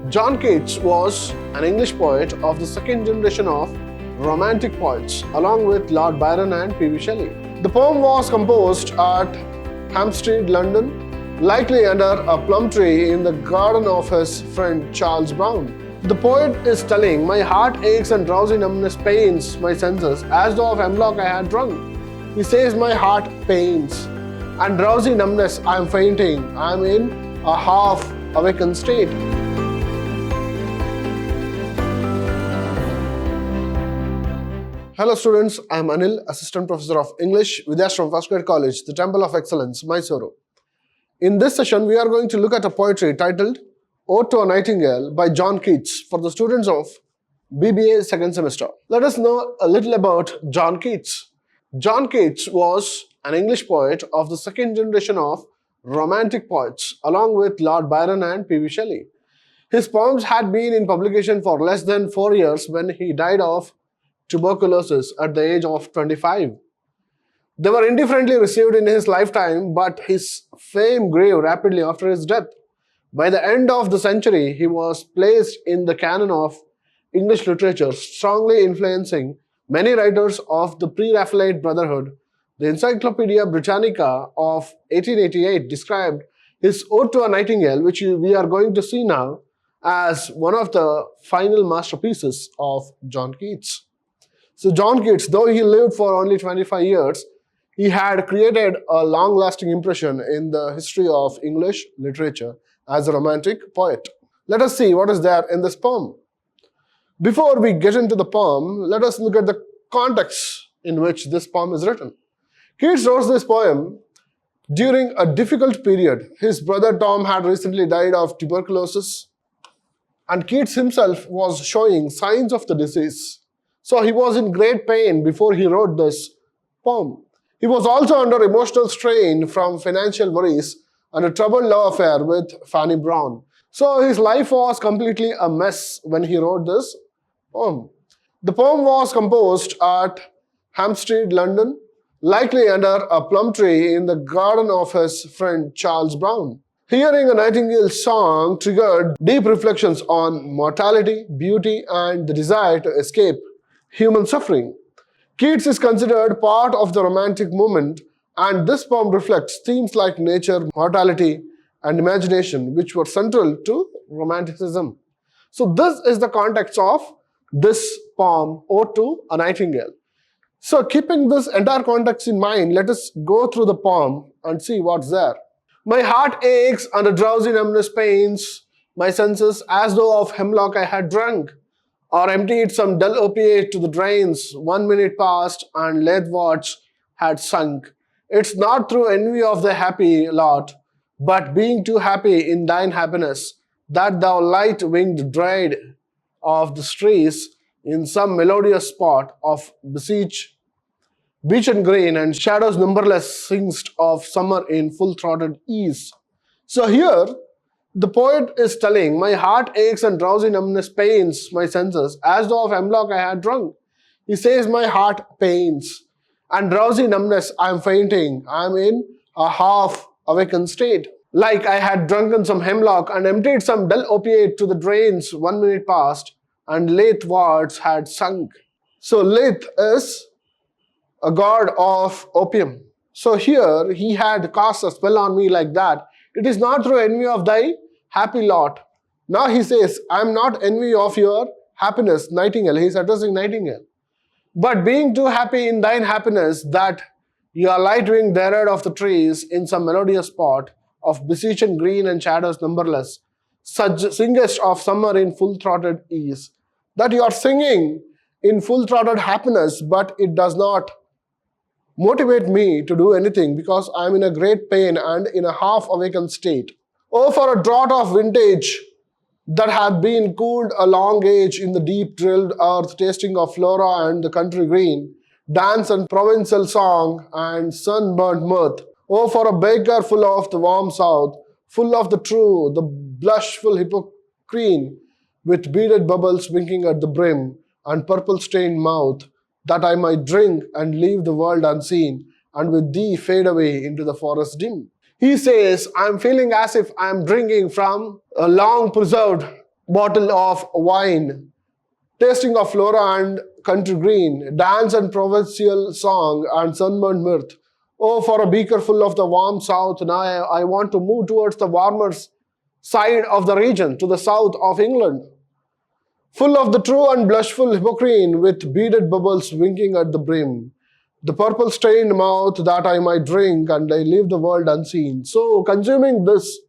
John Keats was an English poet of the second generation of Romantic poets, along with Lord Byron and P.B. Shelley. The poem was composed at Hampstead, London, likely under a plum tree in the garden of his friend Charles Brown. The poet is telling, "My heart aches and drowsy numbness pains my senses, as though of hemlock I had drunk." He says, "My heart pains, and drowsy numbness I am fainting, I am in a half-awakened state." Hello students, I am Anil, Assistant Professor of English, Vidhyaashram First Grade College, the Temple of Excellence, MYSURU. In this session, we are going to look at a poetry titled Ode To A Nightingale by John Keats for the students of BBA second semester. Let us know a little about John Keats. John Keats was an English poet of the second generation of Romantic poets, along with Lord Byron and P.B. Shelley. His poems had been in publication for less than 4 years when he died of tuberculosis at the age of 25. They were indifferently received in his lifetime, but his fame grew rapidly after his death. By the end of the century, he was placed in the canon of English literature, strongly influencing many writers of the Pre-Raphaelite Brotherhood. The Encyclopedia Britannica of 1888 described his Ode to a Nightingale, which we are going to see now, as one of the final masterpieces of John Keats. So John Keats, though he lived for only 25 years, he had created a long-lasting impression in the history of English literature as a Romantic poet. Let us see what is there in this poem. Before we get into the poem, let us look at the context in which this poem is written. Keats wrote this poem during a difficult period. His brother Tom had recently died of tuberculosis, and Keats himself was showing signs of the disease. So he was in great pain before he wrote this poem. He was also under emotional strain from financial worries and a troubled love affair with Fanny Brown. So his life was completely a mess when he wrote this poem. The poem was composed at Hampstead, London, likely under a plum tree in the garden of his friend Charles Brown. Hearing a nightingale song triggered deep reflections on mortality, beauty, and the desire to escape human suffering. Keats is considered part of the Romantic movement, and this poem reflects themes like nature, mortality, and imagination, which were central to Romanticism. So this is the context of this poem, Ode to a Nightingale. So keeping this entire context in mind, let us go through the poem and see what's there. "My heart aches and a drowsy numbness pains my senses, as though of hemlock I had drunk, or emptied some dull opiate to the drains. 1 minute passed, and leathwards had sunk. It's not through envy of the happy lot, but being too happy in thine happiness, that thou light-winged dread of the trees in some melodious spot of beech and green, and shadows numberless singst of summer in full-throated ease." So here, the poet is telling, "My heart aches and drowsy numbness pains my senses, as though of hemlock I had drunk." He says, "My heart pains, and drowsy numbness I am fainting, I am in a half-awakened state. Like I had drunken some hemlock and emptied some dull opiate to the drains. 1 minute passed, and leathwards had sunk." So Leith is a god of opium. So here, he had cast a spell on me like that. "It is not through envy of thy happy lot." Now he says, "I am not envy of your happiness, Nightingale." He is addressing Nightingale. "But being too happy in thine happiness, that you are light-winged thereat of the trees in some melodious spot of beseeching green and shadows numberless, singest of summer in full-throated ease." That you are singing in full-throated happiness, but it does not motivate me to do anything because I am in a great pain and in a half-awakened state. "Oh, for a draught of vintage that hath been cooled a long age in the deep drilled earth, tasting of flora and the country green, dance and provincial song and sunburnt mirth. Oh, for a baker full of the warm south, full of the true, the blushful hippocrene, with beaded bubbles winking at the brim, and purple-stained mouth, that I might drink and leave the world unseen, and with thee fade away into the forest dim." He says, "I'm feeling as if I'm drinking from a long preserved bottle of wine, tasting of flora and country green, dance and provincial song and sunburned mirth. Oh, for a beaker full of the warm south, now I want to move towards the warmer side of the region, to the south of England. Full of the true and blushful hippocrene, with beaded bubbles winking at the brim. The purple stained mouth that I might drink, and I leave the world unseen. So, consuming this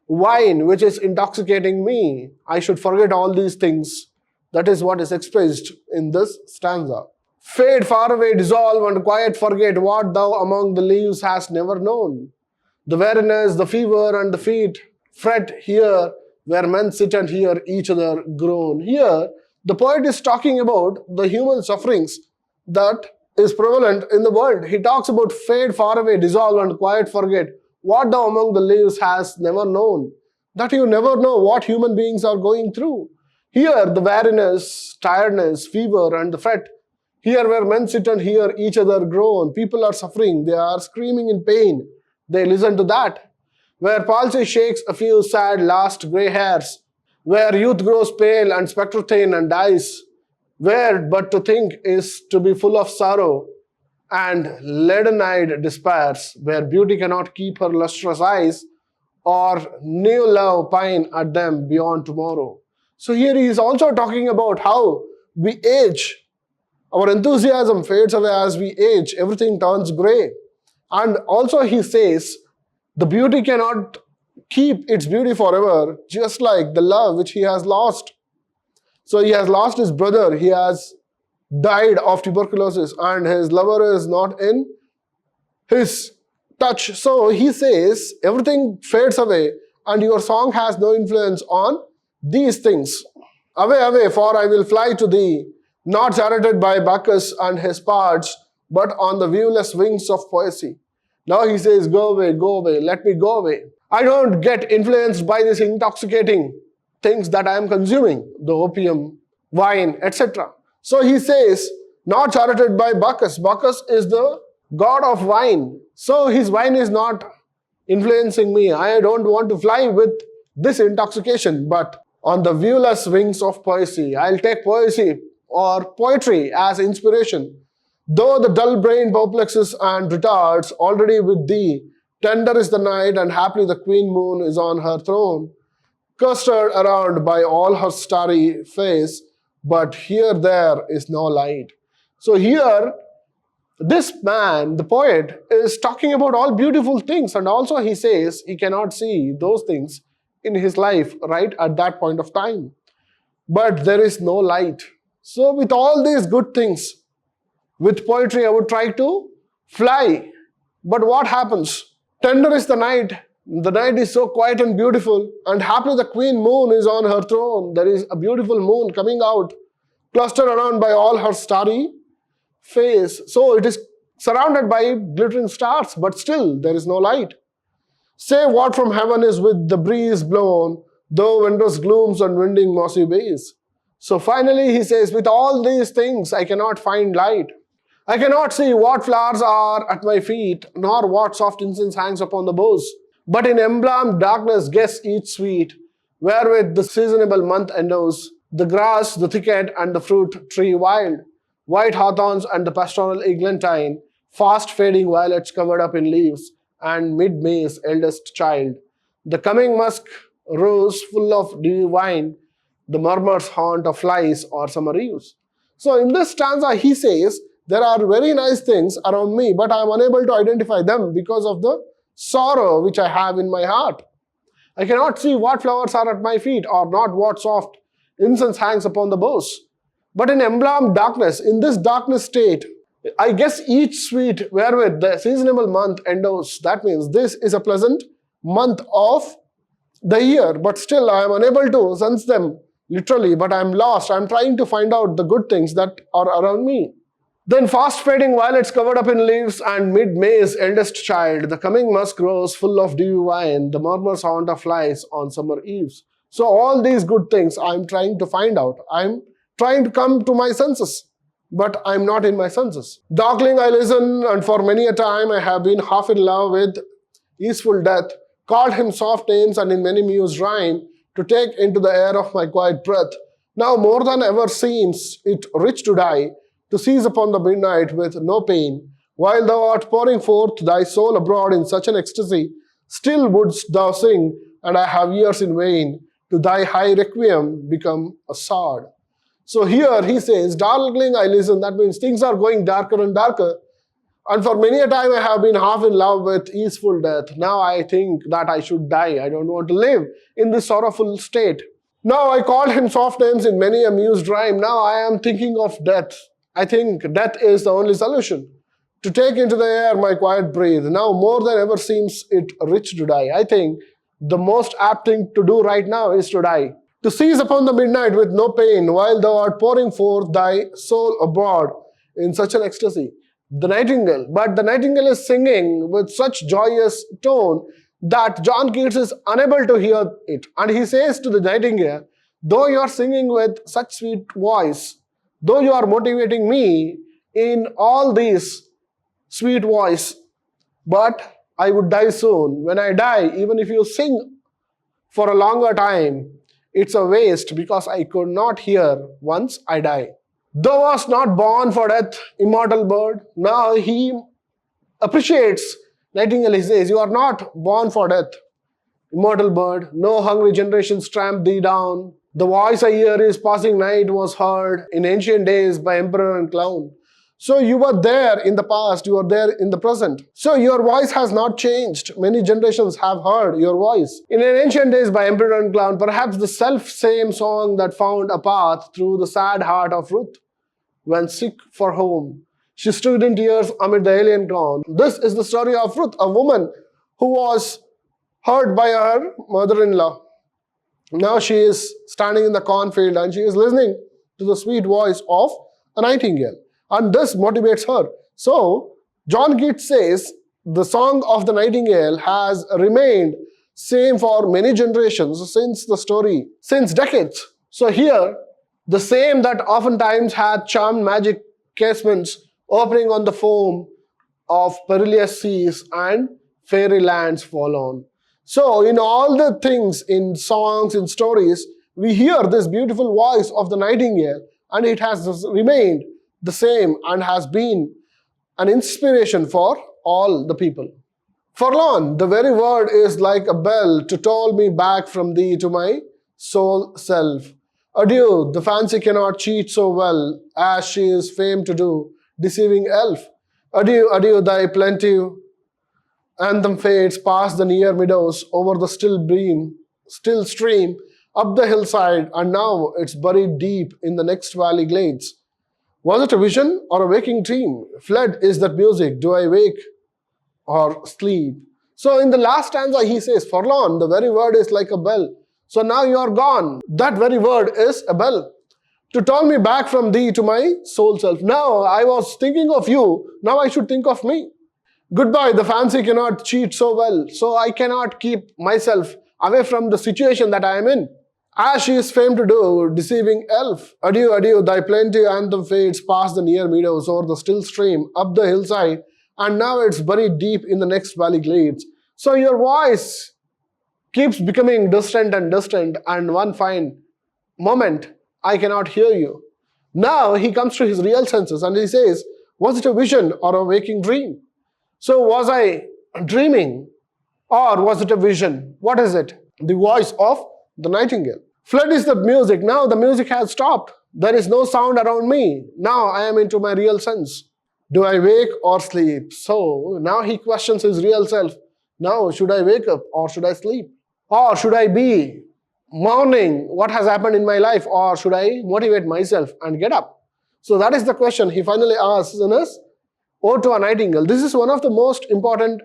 wine which is intoxicating me, I should forget all these things. That is what is expressed in this stanza. Fade far away, dissolve, and quiet forget what thou among the leaves hast never known. The weariness, the fever, and the feet fret here, where men sit and hear each other groan. Here, the poet is talking about the human sufferings that is prevalent in the world. He talks about fade far away, dissolve, and quiet forget what thou among the leaves hast never known. That you never know what human beings are going through. Here, the weariness, tiredness, fever, and the fret. Here, where men sit and hear each other groan. People are suffering. They are screaming in pain. They listen to that. Where palsy shakes a few sad last grey hairs. Where youth grows pale and spectre thin and dies. Where but to think is to be full of sorrow and leaden-eyed despairs. Where beauty cannot keep her lustrous eyes, or new love pine at them beyond tomorrow. So here he is also talking about how we age. Our enthusiasm fades away as we age. Everything turns grey. And also he says, the beauty cannot keep its beauty forever, just like the love which he has lost. So he has lost his brother. He has died of tuberculosis, and his lover is not in his touch. So he says, everything fades away, and your song has no influence on these things. Away, away, for I will fly to thee, not charioted by Bacchus and his parts, but on the viewless wings of poesy. Now he says, go away, let me go away. I don't get influenced by these intoxicating things that I am consuming, the opium, wine, etc. So he says, not charioted by Bacchus. Bacchus is the god of wine. So his wine is not influencing me. I don't want to fly with this intoxication, but on the viewless wings of poesy. I'll take poesy or poetry as inspiration. Though the dull brain perplexes and retards, already with thee, tender is the night, and happily the queen moon is on her throne, clustered around by all her starry face, but here there is no light. So here, this man, the poet, is talking about all beautiful things, and also he says he cannot see those things in his life right at that point of time. But there is no light. So with all these good things, with poetry I would try to fly. But what happens? Tender is the night is so quiet and beautiful, and happily the queen moon is on her throne. There is a beautiful moon coming out, clustered around by all her starry face. So it is surrounded by glittering stars, but still there is no light. Say what from heaven is with the breeze blown, though wondrous glooms and winding mossy bays. So finally he says, with all these things I cannot find light. I cannot see what flowers are at my feet, nor what soft incense hangs upon the boughs. But in embalmed darkness guess each sweet, wherewith the seasonable month endows, the grass, the thicket, and the fruit tree wild, white hawthorns and the pastoral eglantine, fast fading violets covered up in leaves, and mid-May's eldest child. The coming musk rose full of dewy wine, the murmurs haunt of flies or summer eves. So in this stanza he says, there are very nice things around me, but I am unable to identify them because of the sorrow which I have in my heart. I cannot see what flowers are at my feet, or not what soft incense hangs upon the boughs. But in embalmed darkness, in this darkness state, I guess each sweet wherewith the seasonable month endows. That means this is a pleasant month of the year, but still I am unable to sense them literally, but I am lost. I am trying to find out the good things that are around me. Then fast fading violets covered up in leaves, and mid-May's eldest child, the coming musk rose full of dewy wine, the murmurs haunt of flies on summer eves. So all these good things I am trying to find out. I am trying to come to my senses, but I am not in my senses. Darkling I listen, and for many a time I have been half in love with easeful death, called him soft names and in many mused rhyme, to take into the air of my quiet breath. Now more than ever seems it rich to die, to seize upon the midnight with no pain. While thou art pouring forth thy soul abroad in such an ecstasy, still wouldst thou sing, and I have ears in vain, to thy high requiem become a sod. So here he says, darkling I listen, that means things are going darker and darker. And for many a time I have been half in love with easeful death. Now I think that I should die. I don't want to live in this sorrowful state. Now I called him soft names in many a mused rhyme. Now I am thinking of death. I think death is the only solution. To take into the air my quiet breath. Now more than ever seems it rich to die. I think the most apt thing to do right now is to die. To seize upon the midnight with no pain, while thou art pouring forth thy soul abroad in such an ecstasy. The nightingale. But the nightingale is singing with such joyous tone that John Keats is unable to hear it. And he says to the nightingale, though you are singing with such sweet voice, though you are motivating me in all these sweet voice, but I would die soon. When I die, even if you sing for a longer time, it's a waste because I could not hear once I die. Thou wast not born for death, immortal bird. Now he appreciates Nightingale. He says, you are not born for death, immortal bird. No hungry generations tramp thee down. The voice I hear is passing night was heard in ancient days by emperor and clown. So you were there in the past, you are there in the present. So your voice has not changed. Many generations have heard your voice. In an ancient days by emperor and clown, perhaps the self-same song that found a path through the sad heart of Ruth. When sick for home, she stood in tears amid the alien town. This is the story of Ruth, a woman who was hurt by her mother-in-law. Now she is standing in the cornfield and she is listening to the sweet voice of a nightingale. And this motivates her. So, John Keats says, the song of the nightingale has remained same for many generations since the story, since decades. So here, the same that oftentimes had charmed magic casements opening on the foam of perilous seas and fairy lands forlorn. So in all the things, in songs, in stories, we hear this beautiful voice of the nightingale, and it has remained the same and has been an inspiration for all the people. Forlorn, the very word is like a bell to toll me back from thee to my soul self. Adieu, the fancy cannot cheat so well as she is famed to do, deceiving elf. Adieu, adieu, thy plaintive anthem fades past the near meadows, over the still stream, up the hillside, and now it's buried deep in the next valley glades. Was it a vision or a waking dream? Fled is that music, do I wake or sleep? So in the last stanza he says, forlorn, the very word is like a bell. So now you are gone. That very word is a bell. To toll me back from thee to my soul self. Now I was thinking of you, now I should think of me. Goodbye, the fancy cannot cheat so well, so I cannot keep myself away from the situation that I am in. As she is famed to do, deceiving elf. Adieu, adieu, thy plaintive anthem fades past the near meadows, over the still stream, up the hillside, and now it's buried deep in the next valley glades. So your voice keeps becoming distant, and one fine moment, I cannot hear you. Now he comes to his real senses and he says, was it a vision or a waking dream? So was I dreaming or was it a vision? What is it? The voice of the nightingale. Fled is the music. Now the music has stopped. There is no sound around me. Now I am into my real sense. Do I wake or sleep? So now he questions his real self. Now should I wake up or should I sleep? Or should I be mourning what has happened in my life, or should I motivate myself and get up? So that is the question he finally asks in his Ode to a Nightingale. This is one of the most important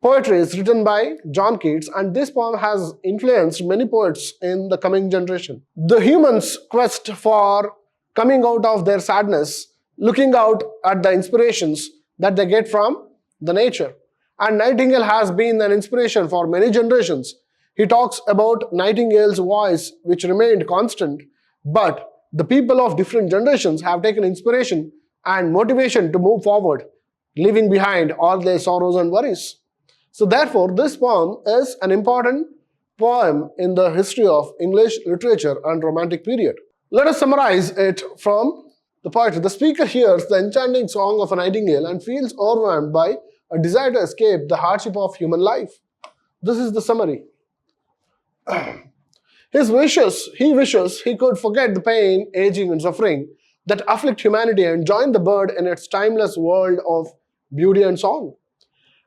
poetries written by John Keats, and this poem has influenced many poets in the coming generation. The humans' quest for coming out of their sadness, looking out at the inspirations that they get from the nature. And Nightingale has been an inspiration for many generations. He talks about Nightingale's voice, which remained constant, but the people of different generations have taken inspiration and motivation to move forward, leaving behind all their sorrows and worries. So therefore, this poem is an important poem in the history of English literature and Romantic period. Let us summarize it from the poetry. The speaker hears the enchanting song of a nightingale and feels overwhelmed by a desire to escape the hardship of human life. This is the summary. He wishes he could forget the pain, aging, and suffering that afflict humanity and join the bird in its timeless world of beauty and song.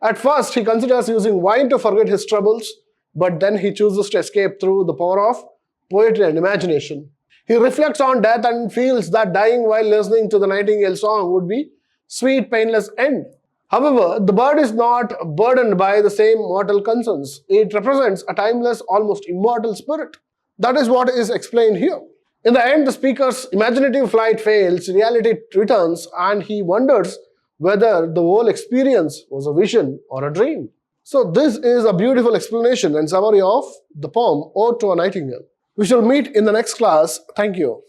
At first, he considers using wine to forget his troubles, but then he chooses to escape through the power of poetry and imagination. He reflects on death and feels that dying while listening to the nightingale song would be sweet, painless end. However, the bird is not burdened by the same mortal concerns. It represents a timeless, almost immortal spirit. That is what is explained here. In the end, the speaker's imaginative flight fails, reality returns, and he wonders whether the whole experience was a vision or a dream. So this is a beautiful explanation and summary of the poem Ode to a Nightingale. We shall meet in the next class. Thank you.